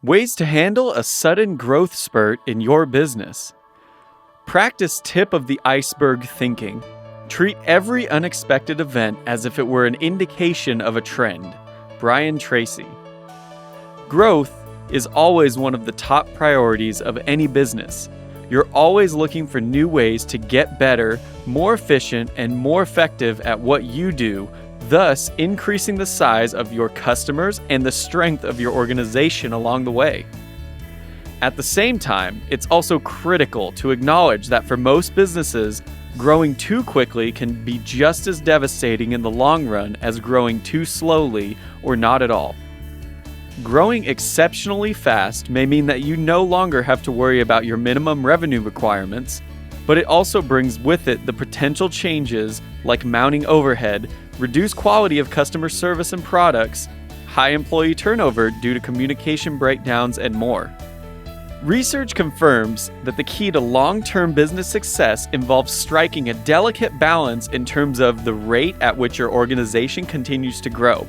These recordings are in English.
Ways to handle a sudden growth spurt in your business. Practice tip of the iceberg thinking. Treat every unexpected event as if it were an indication of a trend. Brian Tracy. Growth is always one of the top priorities of any business. You're always looking for new ways to get better, more efficient, and more effective at what you do, thus increasing the size of your customers and the strength of your organization along the way. At the same time, it's also critical to acknowledge that for most businesses, growing too quickly can be just as devastating in the long run as growing too slowly or not at all. Growing exceptionally fast may mean that you no longer have to worry about your minimum revenue requirements, but it also brings with it the potential changes like mounting overhead, reduced quality of customer service and products, high employee turnover due to communication breakdowns, and more. Research confirms that the key to long-term business success involves striking a delicate balance in terms of the rate at which your organization continues to grow.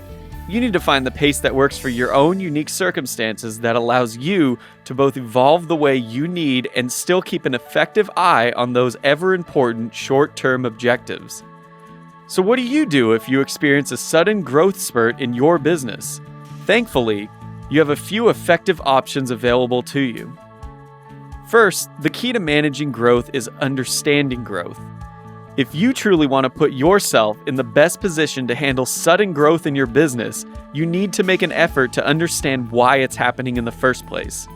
You need to find the pace that works for your own unique circumstances that allows you to both evolve the way you need and still keep an effective eye on those ever-important short-term objectives. So what do you do if you experience a sudden growth spurt in your business? Thankfully, you have a few effective options available to you. First, the key to managing growth is understanding growth. If you truly want to put yourself in the best position to handle sudden growth in your business, you need to make an effort to understand why it's happening in the first place.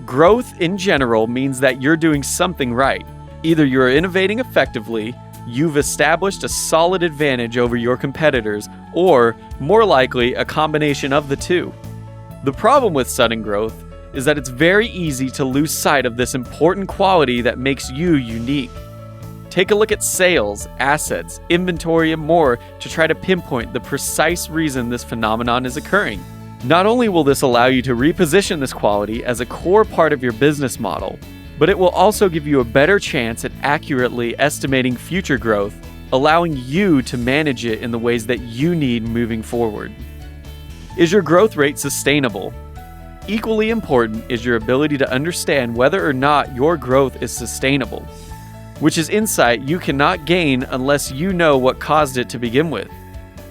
Growth in general means that you're doing something right. Either you're innovating effectively, you've established a solid advantage over your competitors, or, more likely, a combination of the two. The problem with sudden growth is that it's very easy to lose sight of this important quality that makes you unique. Take a look at sales, assets, inventory, and more to try to pinpoint the precise reason this phenomenon is occurring. Not only will this allow you to reposition this quality as a core part of your business model, but it will also give you a better chance at accurately estimating future growth, allowing you to manage it in the ways that you need moving forward. Is your growth rate sustainable? Equally important is your ability to understand whether or not your growth is sustainable, which is insight you cannot gain unless you know what caused it to begin with.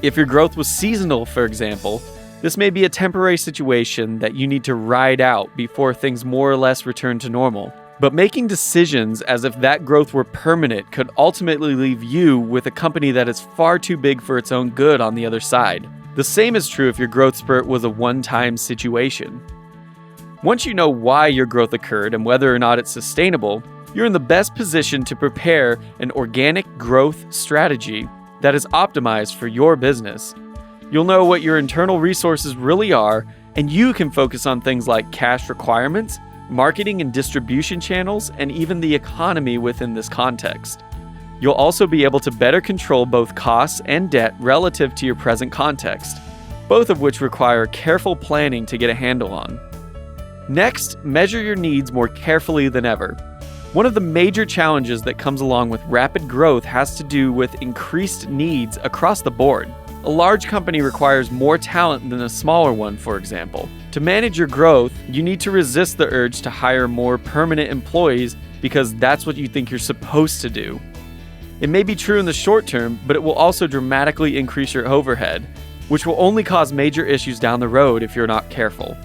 If your growth was seasonal, for example, this may be a temporary situation that you need to ride out before things more or less return to normal. But making decisions as if that growth were permanent could ultimately leave you with a company that is far too big for its own good on the other side. The same is true if your growth spurt was a one-time situation. Once you know why your growth occurred and whether or not it's sustainable, you're in the best position to prepare an organic growth strategy that is optimized for your business. You'll know what your internal resources really are, and you can focus on things like cash requirements, marketing and distribution channels, and even the economy within this context. You'll also be able to better control both costs and debt relative to your present context, both of which require careful planning to get a handle on. Next, measure your needs more carefully than ever. One of the major challenges that comes along with rapid growth has to do with increased needs across the board. A large company requires more talent than a smaller one, for example. To manage your growth, you need to resist the urge to hire more permanent employees because that's what you think you're supposed to do. It may be true in the short term, but it will also dramatically increase your overhead, which will only cause major issues down the road if you're not careful.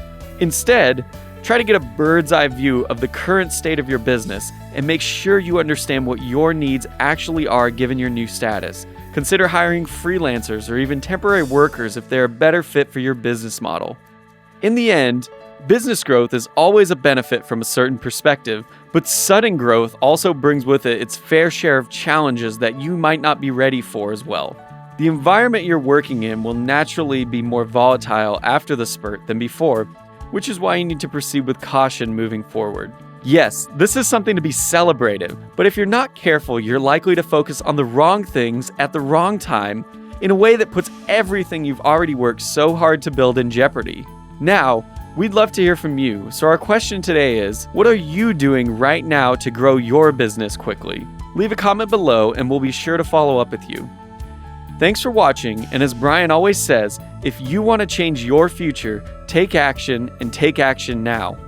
Instead, try to get a bird's eye view of the current state of your business and make sure you understand what your needs actually are given your new status. Consider hiring freelancers or even temporary workers if they're a better fit for your business model. In the end, business growth is always a benefit from a certain perspective, but sudden growth also brings with it its fair share of challenges that you might not be ready for as well. The environment you're working in will naturally be more volatile after the spurt than before, which is why you need to proceed with caution moving forward. Yes, this is something to be celebrated, but if you're not careful, you're likely to focus on the wrong things at the wrong time in a way that puts everything you've already worked so hard to build in jeopardy. Now, we'd love to hear from you, so our question today is, what are you doing right now to grow your business quickly? Leave a comment below and we'll be sure to follow up with you. Thanks for watching, and as Brian always says, if you want to change your future, Take action and take action now.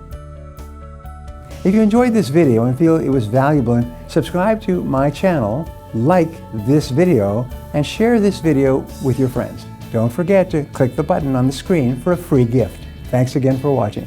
If you enjoyed this video and feel it was valuable, subscribe to my channel, like this video, and share this video with your friends. Don't forget to click the button on the screen for a free gift. Thanks again for watching.